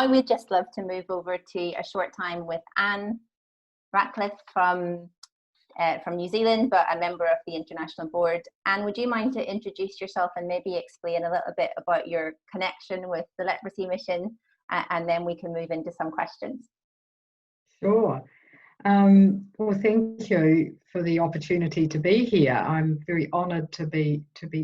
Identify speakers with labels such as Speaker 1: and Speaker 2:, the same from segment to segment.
Speaker 1: we'd just love to move over to a short time with Anne Ratliff from New Zealand, but a member of the International Board. Anne, would you mind to introduce yourself and maybe explain a little bit about your connection with the leprosy mission, and then we can move into some questions.
Speaker 2: Sure. Well, thank you for the opportunity to be here. I'm very honoured to be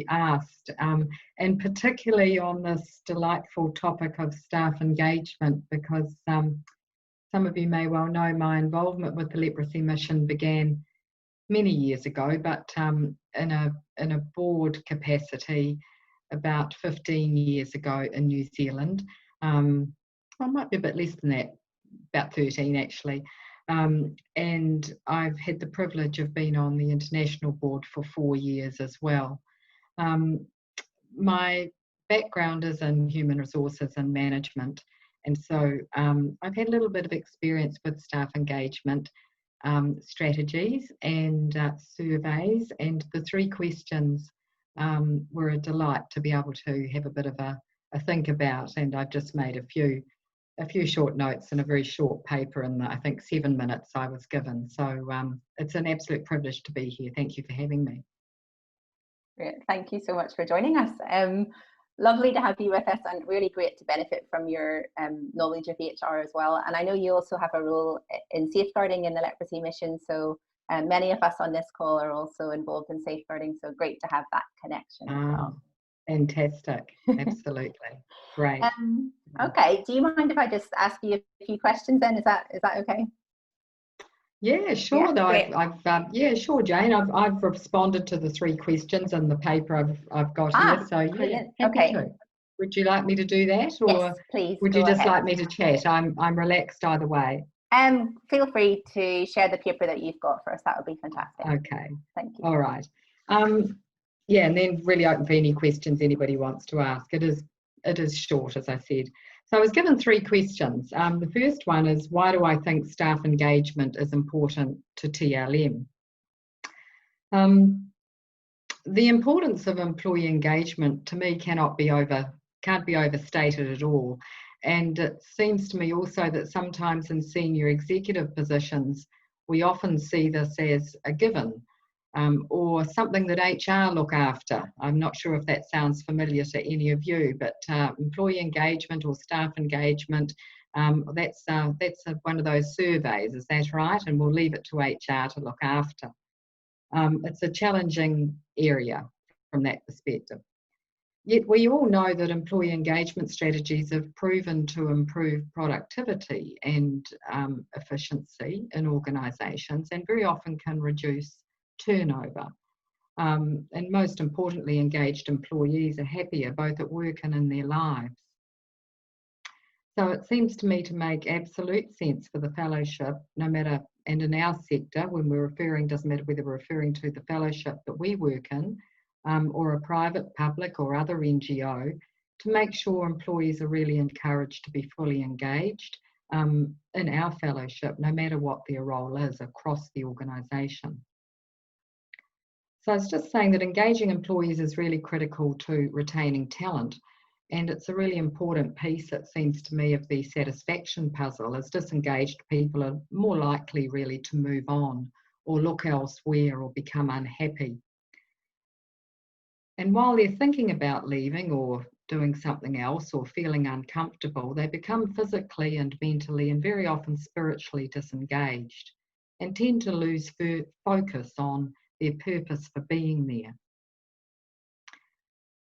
Speaker 2: asked, and particularly on this delightful topic of staff engagement, because some of you may well know my involvement with the leprosy mission began many years ago, but in a board capacity about 15 years ago in New Zealand. Well, it might be a bit less than that, about 13 actually. And I've had the privilege of being on the international board for 4 years as well. My background is in human resources and management, and so I've had a little bit of experience with staff engagement strategies and surveys, and the 3 questions were a delight to be able to have a bit of a think about, and I've just made a few short notes in a very short paper in the, I think, 7 minutes I was given. So it's an absolute privilege to be here. Thank you for having me.
Speaker 1: Great. Thank you so much for joining us. Lovely to have you with us, and really great to benefit from your knowledge of HR as well. And I know you also have a role in safeguarding in the leprosy mission, so many of us on this call are also involved in safeguarding, so great to have that connection as well.
Speaker 2: Fantastic. Absolutely. Great.
Speaker 1: Okay, do you mind if I just ask you a few questions then? Is that okay?
Speaker 2: Yeah, sure.
Speaker 1: Yeah,
Speaker 2: I've yeah, sure, Jane. I've responded to the 3 questions in the paper I've got here. So yeah,
Speaker 1: brilliant.
Speaker 2: happy
Speaker 1: Okay.
Speaker 2: to. Would you like me to do that, or
Speaker 1: yes, please,
Speaker 2: would you just
Speaker 1: ahead.
Speaker 2: like me to chat? I'm relaxed either way.
Speaker 1: Feel free to share the paper that you've got for us. That would be fantastic.
Speaker 2: Okay.
Speaker 1: Thank you.
Speaker 2: All right. Yeah, and then really open for any questions anybody wants to ask. It is short, as I said. So I was given 3 questions. The first one is, why do I think staff engagement is important to TLM? The importance of employee engagement to me can't be overstated at all. And it seems to me also that sometimes in senior executive positions, we often see this as a given. Or something that HR look after. I'm not sure if that sounds familiar to any of you, but employee engagement or staff engagement, that's one of those surveys, is that right? And we'll leave it to HR to look after. It's a challenging area from that perspective. Yet we all know that employee engagement strategies have proven to improve productivity and efficiency in organisations, and very often can reduce turnover. And most importantly, engaged employees are happier both at work and in their lives. So it seems to me to make absolute sense for the fellowship, no matter, and in our sector, when we're referring, doesn't matter whether we're referring to the fellowship that we work in, or a private, public or other NGO, to make sure employees are really encouraged to be fully engaged in our fellowship, no matter what their role is across the organisation. So I was just saying that engaging employees is really critical to retaining talent, and it's a really important piece, it seems to me, of the satisfaction puzzle, as disengaged people are more likely really to move on or look elsewhere or become unhappy. And while they're thinking about leaving or doing something else or feeling uncomfortable, they become physically and mentally and very often spiritually disengaged and tend to lose focus on their purpose for being there.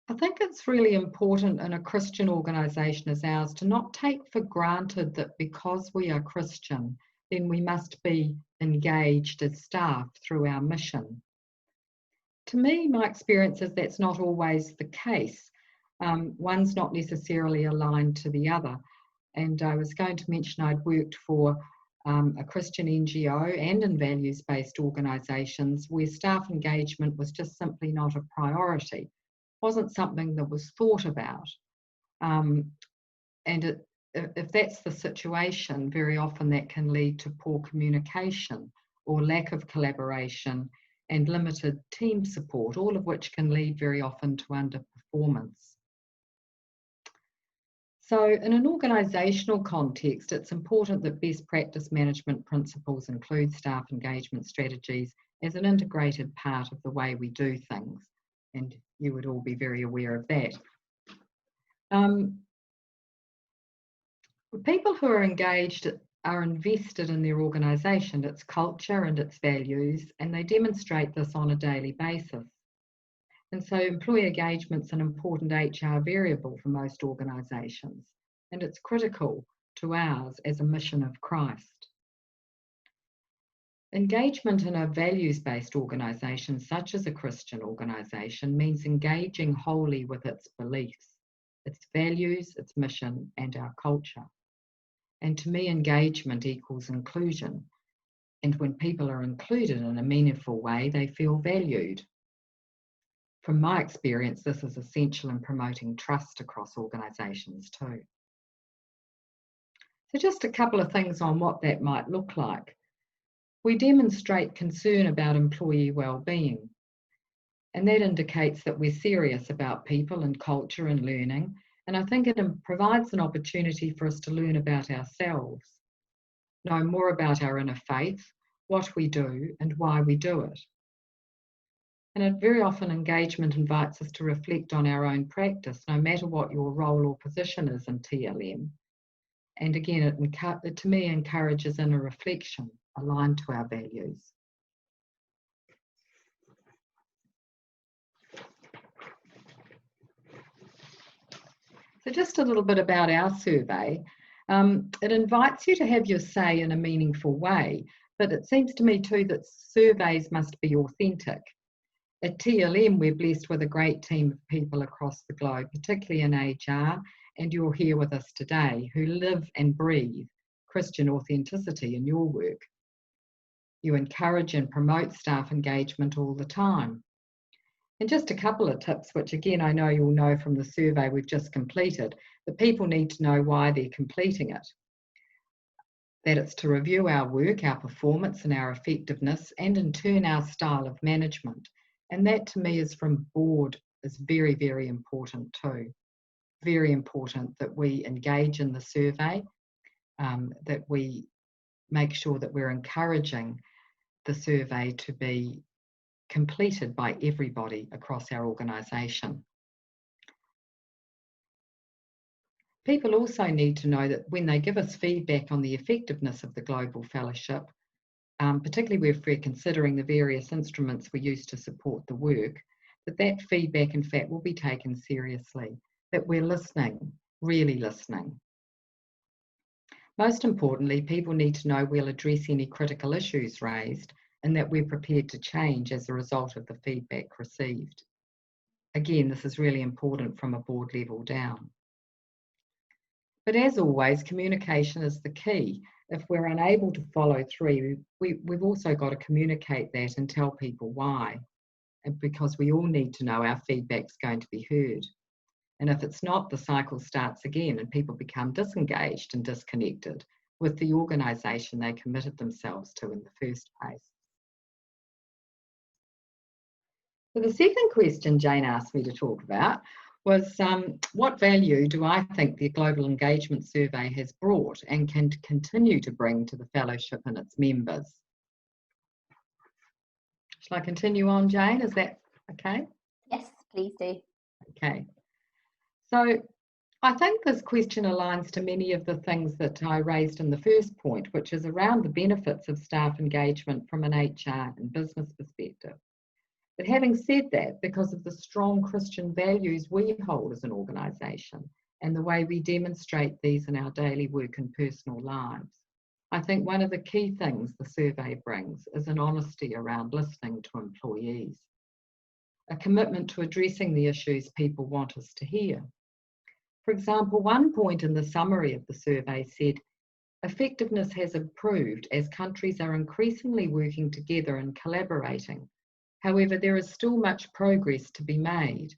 Speaker 2: I think it's really important in a Christian organisation as ours to not take for granted that because we are Christian, then we must be engaged as staff through our mission. To me, my experience is that's not always the case. One's not necessarily aligned to the other. And I was going to mention I'd worked for a Christian NGO and in values-based organisations where staff engagement was just simply not a priority. It wasn't something that was thought about. If that's the situation, very often that can lead to poor communication or lack of collaboration and limited team support, all of which can lead very often to underperformance. So in an organisational context, it's important that best practice management principles include staff engagement strategies as an integrated part of the way we do things. And you would all be very aware of that. People who are engaged are invested in their organisation, its culture and its values, and they demonstrate this on a daily basis. And so employee engagement's an important HR variable for most organisations, and it's critical to ours as a mission of Christ. Engagement in a values-based organisation, such as a Christian organisation, means engaging wholly with its beliefs, its values, its mission, and our culture. And to me, engagement equals inclusion. And when people are included in a meaningful way, they feel valued. From my experience, this is essential in promoting trust across organisations too. So just a couple of things on what that might look like. We demonstrate concern about employee well-being, and that indicates that we're serious about people and culture and learning, and I think it provides an opportunity for us to learn about ourselves, know more about our inner faith, what we do and why we do it. And very often engagement invites us to reflect on our own practice, no matter what your role or position is in TLM. And again, it to me encourages inner reflection aligned to our values. So just a little bit about our survey. It invites you to have your say in a meaningful way, but it seems to me too that surveys must be authentic. At TLM, we're blessed with a great team of people across the globe, particularly in HR, and you're here with us today, who live and breathe Christian authenticity in your work. You encourage and promote staff engagement all the time. And just a couple of tips, which again, I know you'll know from the survey we've just completed, that people need to know why they're completing it. That it's to review our work, our performance and our effectiveness, and in turn our style of management. And that to me is from board is very, very important too. Very important that we engage in the survey, that we make sure that we're encouraging the survey to be completed by everybody across our organisation. People also need to know that when they give us feedback on the effectiveness of the Global Fellowship, particularly if we're considering the various instruments we use to support the work, that feedback in fact will be taken seriously, that we're listening, really listening. Most importantly, people need to know we'll address any critical issues raised and that we're prepared to change as a result of the feedback received. Again, this is really important from a board level down. But as always, communication is the key. If we're unable to follow through, we've also got to communicate that and tell people why, because we all need to know our feedback's going to be heard. And if it's not, the cycle starts again and people become disengaged and disconnected with the organisation they committed themselves to in the first place. So the second question Jane asked me to talk about was what value do I think the Global Engagement Survey has brought and can continue to bring to the Fellowship and its members? Shall I continue on, Jane? Is that okay?
Speaker 1: Yes, please do.
Speaker 2: Okay. So I think this question aligns to many of the things that I raised in the first point, which is around the benefits of staff engagement from an HR and business perspective. But having said that, because of the strong Christian values we hold as an organisation and the way we demonstrate these in our daily work and personal lives, I think one of the key things the survey brings is an honesty around listening to employees, a commitment to addressing the issues people want us to hear. For example, one point in the summary of the survey said, effectiveness has improved as countries are increasingly working together and collaborating. However, there is still much progress to be made.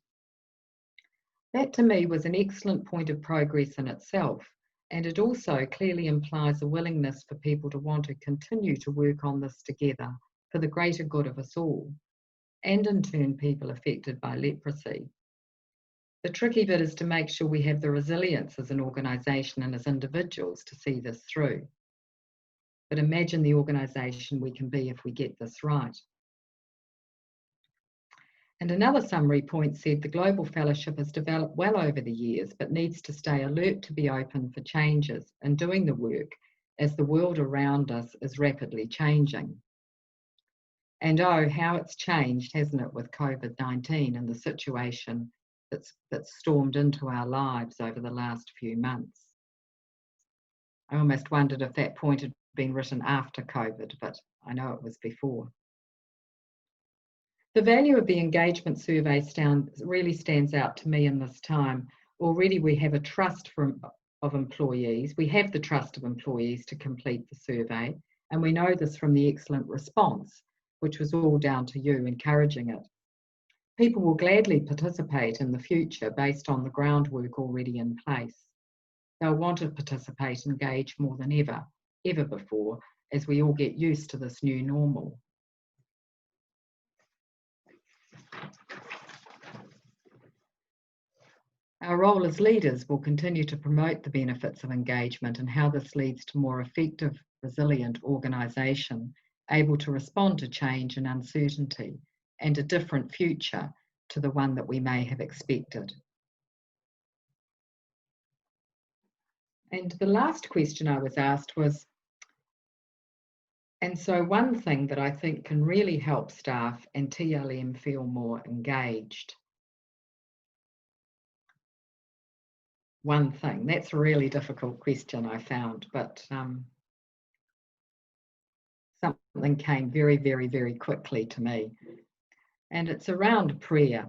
Speaker 2: That to me was an excellent point of progress in itself, and it also clearly implies a willingness for people to want to continue to work on this together for the greater good of us all, and in turn people affected by leprosy. The tricky bit is to make sure we have the resilience as an organisation and as individuals to see this through. But imagine the organisation we can be if we get this right. And another summary point said the Global Fellowship has developed well over the years, but needs to stay alert to be open for changes and doing the work as the world around us is rapidly changing. And oh, how it's changed, hasn't it, with COVID-19 and the situation that's stormed into our lives over the last few months. I almost wondered if that point had been written after COVID, but I know it was before. The value of the engagement survey really stands out to me in this time. Already we have a trust of employees. We have the trust of employees to complete the survey, and we know this from the excellent response, which was all down to you encouraging it. People will gladly participate in the future based on the groundwork already in place. They'll want to participate and engage more than ever before, as we all get used to this new normal. Our role as leaders will continue to promote the benefits of engagement and how this leads to more effective, resilient organisation, able to respond to change and uncertainty, and a different future to the one that we may have expected. And the last question I was asked was, and so one thing that I think can really help staff and TLM feel more engaged. One thing, that's a really difficult question I found, but something came very, very, very quickly to me. And it's around prayer.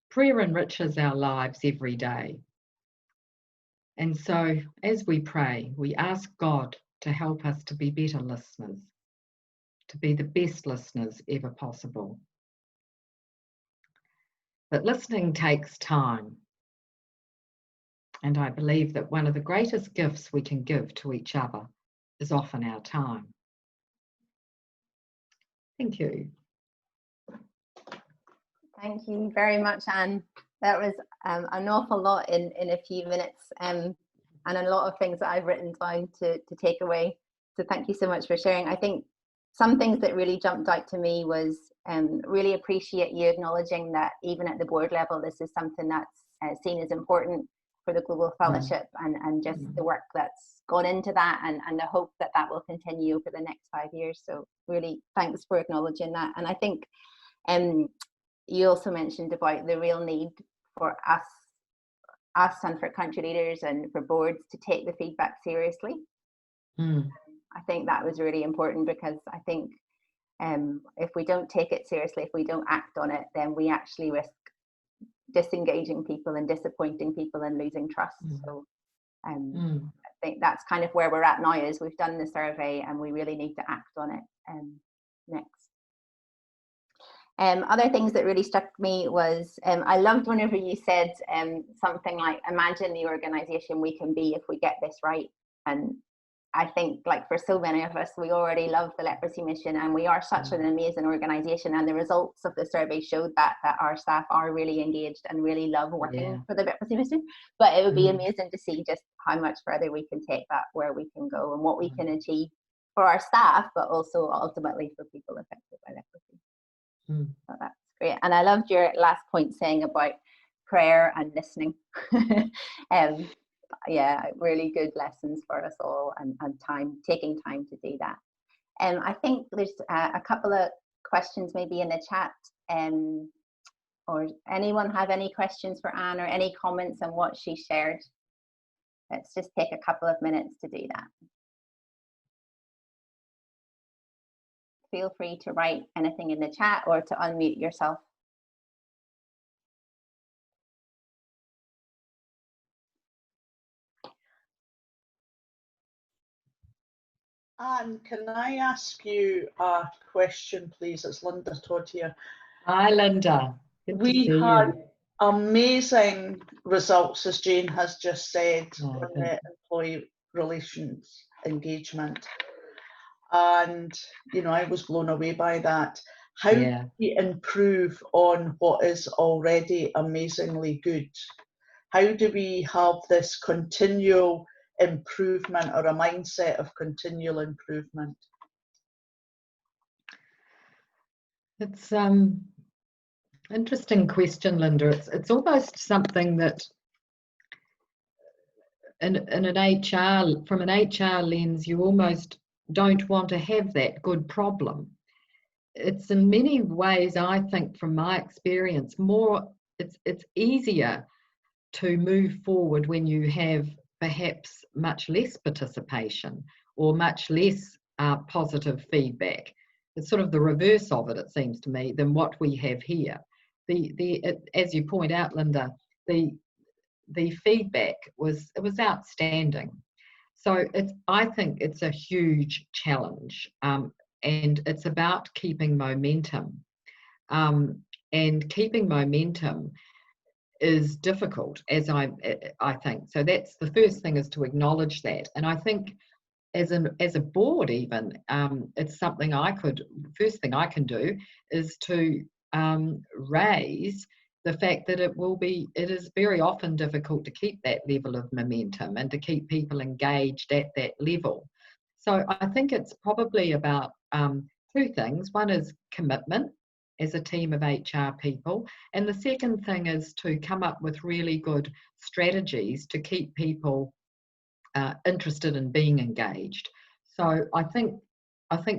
Speaker 2: Prayer enriches our lives every day. And so as we pray, we ask God to help us to be better listeners, to be the best listeners ever possible. But listening takes time. And I believe that one of the greatest gifts we can give to each other is often our time. Thank you.
Speaker 1: Thank you very much, Anne. That was an awful lot in a few minutes, and a lot of things that I've written down to take away. So thank you so much for sharing. I think some things that really jumped out to me was really appreciate you acknowledging that even at the board level, this is something that's seen as important for the Global Fellowship, and just the work that's gone into that, and the hope that that will continue over the next 5 years. So really thanks for acknowledging that. And I think you also mentioned about the real need for us and for country leaders and for boards to take the feedback seriously. I think that was really important, because I think if we don't take it seriously, if we don't act on it, then we actually risk disengaging people and disappointing people and losing trust. So I think that's kind of where we're at now, is we've done the survey and we really need to act on it next. Other things that really struck me was, I loved whenever you said something like, imagine the organisation we can be if we get this right. And I think, like, for so many of us, we already love the leprosy mission, and we are such an amazing organisation, and the results of the survey showed that our staff are really engaged and really love working for the leprosy mission. But it would be amazing to see just how much further we can take that, where we can go and what we can achieve for our staff, but also ultimately for people affected by leprosy. So that's great. And I loved your last point saying about prayer and listening. Yeah, really good lessons for us all, and taking time to do that. I think there's a couple of questions maybe in the chat, or anyone have any questions for Anne or any comments on what she shared? Let's just take a couple of minutes to do that. Feel free to write anything in the chat or to unmute yourself.
Speaker 3: Anne, can I ask you a question, please? It's Linda Todd here.
Speaker 2: Hi, Linda.
Speaker 3: We had amazing results, as Jane has just said, on the employee relations engagement. And, you know, I was blown away by that. How do we improve on what is already amazingly good? How do we have this continual improvement, or a mindset of continual improvement?
Speaker 2: It's interesting question, Linda. It's almost something that in an HR, from an HR lens, you almost don't want to have that good problem. It's in many ways, I think, from my experience, it's easier to move forward when you have perhaps much less participation or much less positive feedback. It's sort of the reverse of it, it seems to me, than what we have here. As you point out, Linda, the feedback was outstanding. So I think it's a huge challenge, and it's about keeping momentum. And keeping momentum is difficult, as I think. So that's the first thing, is to acknowledge that. And I think as a board even, it's something first thing I can do is to raise the fact that it is very often difficult to keep that level of momentum and to keep people engaged at that level. So I think it's probably about two things. One is commitment as a team of HR people, and the second thing is to come up with really good strategies to keep people interested in being engaged. So I think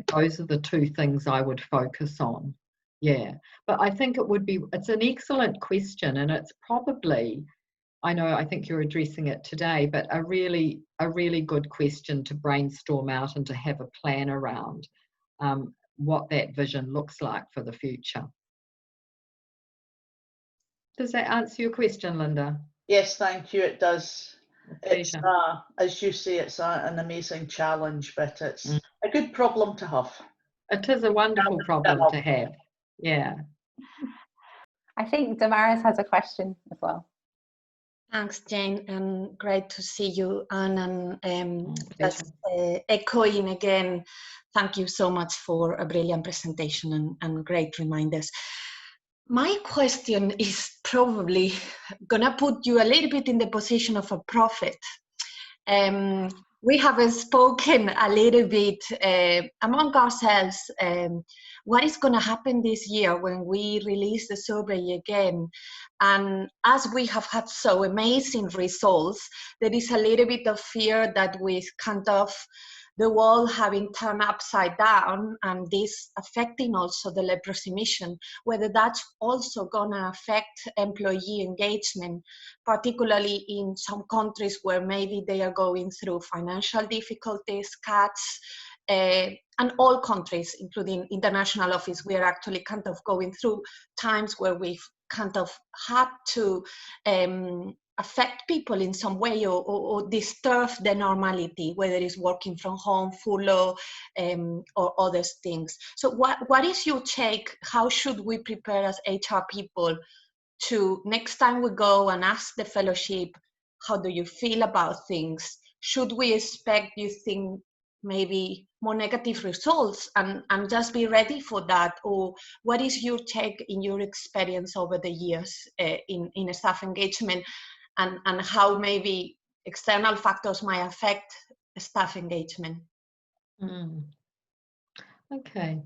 Speaker 2: those are the two things I would focus on. Yeah, but I think it's an excellent question, and it's probably, I think you're addressing it today, but a really good question to brainstorm out and to have a plan around what that vision looks like for the future. Does that answer your question, Linda?
Speaker 3: Yes, thank you, it does. It's as you say, it's an amazing challenge, but it's a good problem to have.
Speaker 2: It is a wonderful problem to have. Yeah.
Speaker 1: I think Damaris has a question as well.
Speaker 4: Thanks, Jane, and great to see you, Anne. And just echoing again, thank you so much for a brilliant presentation and great reminders. My question is probably gonna put you a little bit in the position of a prophet. We have spoken a little bit among ourselves what is going to happen this year when we release the survey again. And as we have had so amazing results, there is a little bit of fear that with kind of the world having turned upside down and this affecting also the leprosy mission, whether that's also going to affect employee engagement, particularly in some countries where maybe they are going through financial difficulties, cuts, and all countries, including international office, we are actually kind of going through times where we've kind of had to affect people in some way or disturb the normality, whether it's working from home, furlough, or other things. So what is your take? How should we prepare as HR people to next time we go and ask the fellowship, how do you feel about things? Should we expect, you think, maybe more negative results and just be ready for that? Or what is your take in your experience over the years in staff engagement and how maybe external factors might affect staff engagement?
Speaker 2: Okay.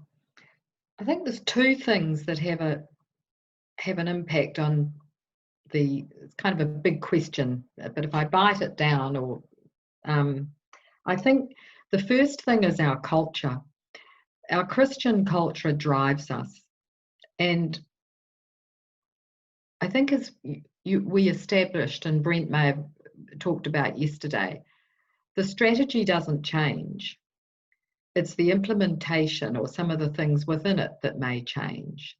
Speaker 2: I think there's two things that have an impact on it's kind of a big question, but if I bite it down, I think the first thing is our culture. Our Christian culture drives us. And I think as we established, and Brent may have talked about yesterday, the strategy doesn't change. It's the implementation or some of the things within it that may change.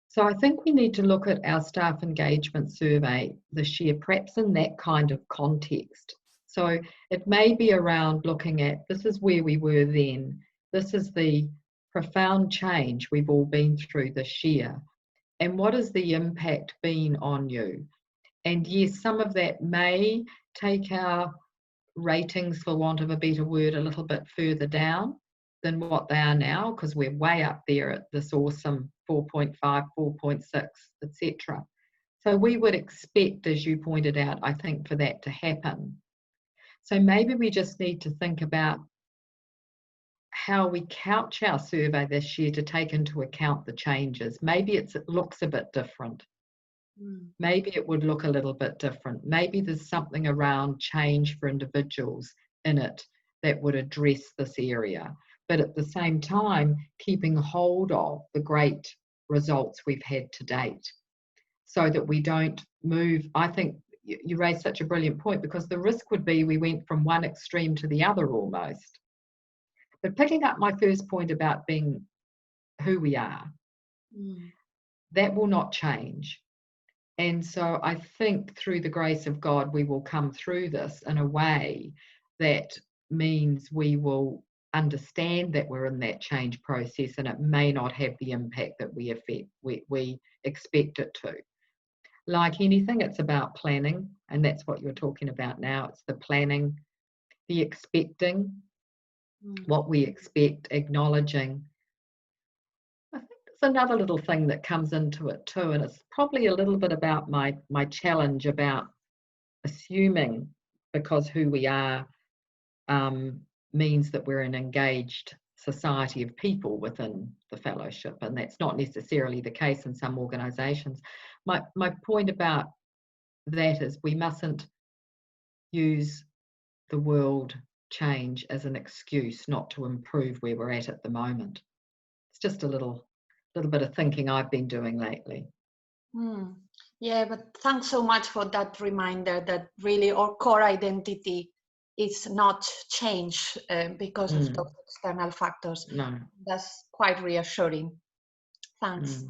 Speaker 2: So I think we need to look at our staff engagement survey this year, perhaps in that kind of context. So it may be around looking at, this is where we were then, this is the profound change we've all been through this year, and what has the impact been on you? And yes, some of that may take our ratings, for want of a better word, a little bit further down. than what they are now, because we're way up there at this awesome 4.5, 4.6, etc. So we would expect, as you pointed out, I think, for that to happen. So maybe we just need to think about how we couch our survey this year to take into account the changes. Maybe it looks a bit different. Maybe it would look a little bit different. Maybe there's something around change for individuals in it that would address this area, but at the same time, keeping hold of the great results we've had to date so that we don't move. I think you raised such a brilliant point, because the risk would be we went from one extreme to the other almost. But picking up my first point about being who we are, that will not change. And so I think through the grace of God, we will come through this in a way that means we will understand that we're in that change process, and it may not have the impact that we expect it to. Like anything, it's about planning, and that's what you're talking about now. It's the planning, the expecting, what we expect, acknowledging. I think there's another little thing that comes into it too, and it's probably a little bit about my challenge about assuming, because who we are means that we're an engaged society of people within the fellowship, and that's not necessarily the case in some organisations. My point about that is we mustn't use the world change as an excuse not to improve where we're at the moment. It's just a little bit of thinking I've been doing lately.
Speaker 4: Yeah, but thanks so much for that reminder that really our core identity is not change because of those external factors.
Speaker 2: No.
Speaker 4: That's quite reassuring. Thanks.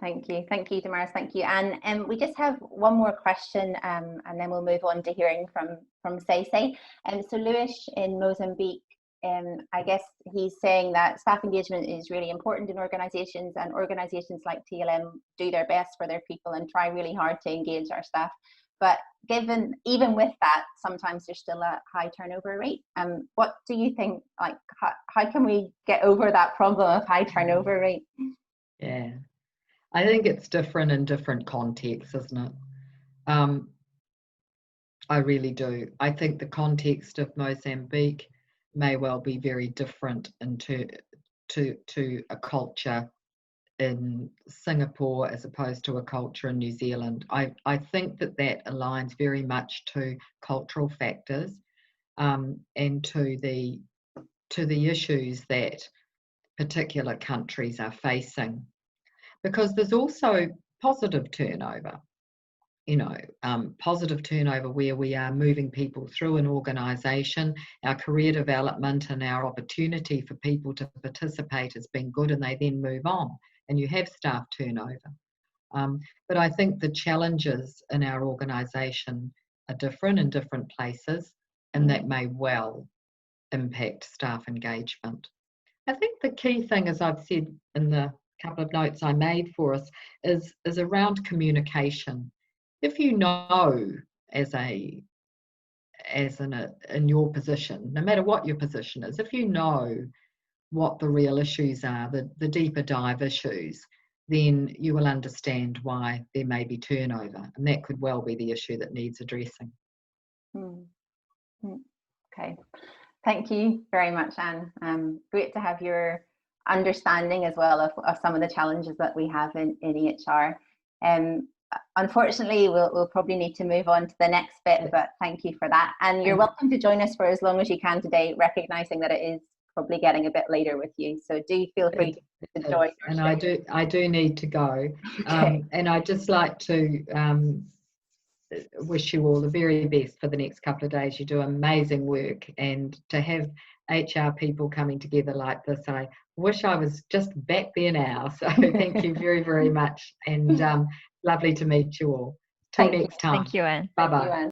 Speaker 1: Thank you, Damaris. Thank you, Anne. We just have one more question, and then we'll move on to hearing from Say. So Lewis in Mozambique, I guess he's saying that staff engagement is really important in organisations, and organisations like TLM do their best for their people and try really hard to engage our staff. But even with that, sometimes there's still a high turnover rate. What do you think? Like, how can we get over that problem of high turnover rate?
Speaker 2: Yeah. I think it's different in different contexts, isn't it? I really do. I think the context of Mozambique may well be very different to a culture in Singapore as opposed to a culture in New Zealand. I think that aligns very much to cultural factors and to the issues that particular countries are facing. Because there's also positive turnover, positive turnover where we are moving people through an organisation, our career development and our opportunity for people to participate has been good, and they then move on, and you have staff turnover. But I think the challenges in our organisation are different in different places, and that may well impact staff engagement. I think the key thing, as I've said in the couple of notes I made for us, is around communication. If you know, in your position, no matter what your position is, if you know what the real issues are, the deeper dive issues, then you will understand why there may be turnover, and that could well be the issue that needs addressing.
Speaker 1: Okay, thank you very much, Anne. Great to have your understanding as well of some of the challenges that we have in EHR. Unfortunately, we'll probably need to move on to the next bit, but thank you for that. And you're welcome to join us for as long as you can today, recognising that it is probably getting a bit later with you. So do feel free to join.
Speaker 2: And I do need to go.
Speaker 1: Okay.
Speaker 2: And I'd just like to wish you all the very best for the next couple of days. You do amazing work, and to have HR people coming together like this, I wish I was just back there now. So thank you very, very much, and lovely to meet you all. Till next time.
Speaker 5: Thank you, Anne.
Speaker 2: Bye-bye.